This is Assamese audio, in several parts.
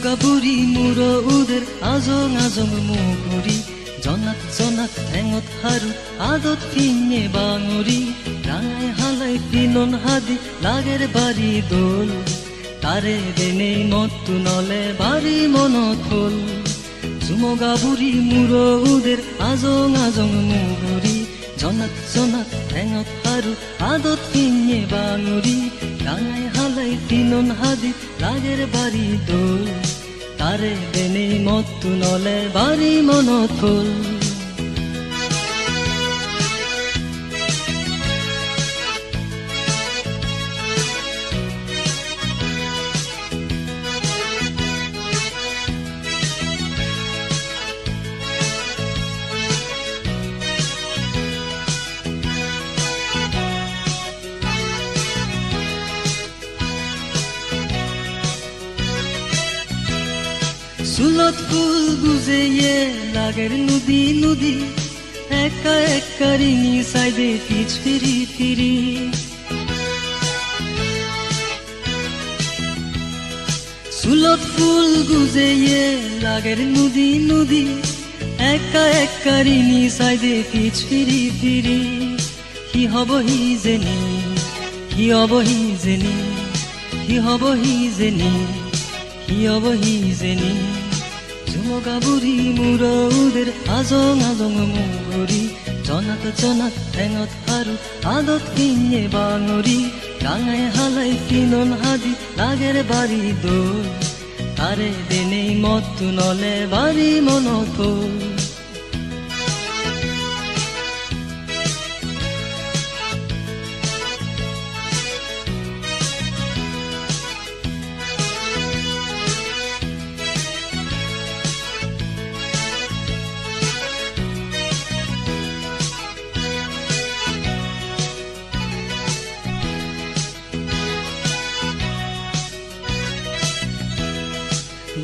জুমুকা বুঢ়ী মূৰ উদেৰ আজং আজং মুগুৰি জনাত জনাত ঠেঙত হাৰু আদত ফিঙে বাঙৰি ৰাঙাই হালাই পিনন হাদি লাগেৰ বাৰী দোল তাৰে দেনেই মতটো নলে বাৰী মনত হ'ল জুমুকা বুঢ়ী মূৰ উদেৰ আজং আজং মুগুৰি জনাত জনাত ঠেঙত হাৰু আদত ফিঙে বাঙৰি রাঙাই হালাই পিনন হাদি লাগের বাড়ি দোল তারে দেনেই মতটো নলে বাড়ি মনত হ'ল চুলত ফুল গুজেয়ে লাগের নদী নদী একা একা রিঙি সাইডে পিছ ফিরি ফিরি চুলত ফুল গুজেয়ে লাগের নদী নদী একা একা রিঙি সাইডে পিছ ফিরি ফিরি কি হব হি জেনি কি হব হি জেনি কি হব হি জেনি কি হব হি জেনি জুমুকা বুঢ়ী মূৰ উদেৰ আজং আজং মুগুৰি জনাত জনাত ঠেঙত হাৰু আদত ফিঙে বাঙৰি ৰাঙাই হালাই পিনন হাদি লাগেৰ বাৰী দোল তাৰে দেনেই মতটো নলে বাৰী মনত হ'ল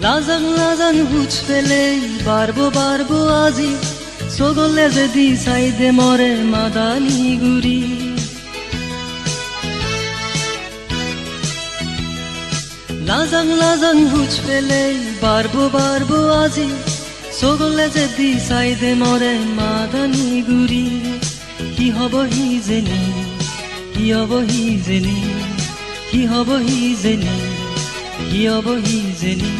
লাজাং লাজাং হুচ ফেলে বারবো বারবো আজি সগলে যদি সাইদে মরে মাদানি গুরি লাজাং লাজাং হুচ ফেলে বারবো বারবো আজি সগলে যদি সাইদে মরে মাদানি গুরি কি হব হি জেনি কি হব হি জেনি কি হব হি জেনি কি হব হি জেনি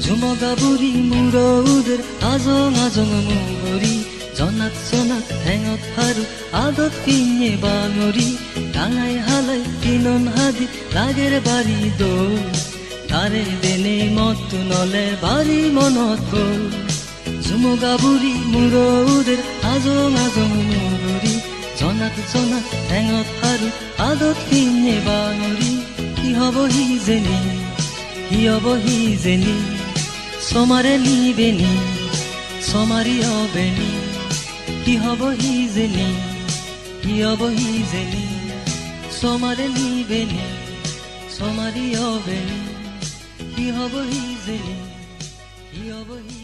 জুমুকা বুঢ়ী মূৰ উদেৰ আজং আজং মুগুৰি জনাত জনাত ঠেঙত হাৰু আদত ফিঙে বাঙৰি ৰাঙাই হালাই পিনন হাদি লাগেৰ বাৰী দোল তাৰে দেনেই মতটো নলে বাৰী মনত হ'ল জুমুকা বুঢ়ী মূৰ উদেৰ আজং আজং মুগুৰি জনাত জনাত ঠেঙত হাৰু আদত ফিঙে বাঙৰি কি হব হি জেনি কি হব হি জেনি সমারে নিবেনি সমারি হবেনি কি হব হি জেনি কি হব হি জেনি সমারে নিবেনি সমারি হবেনি কি হব হি জেনি কি হব হি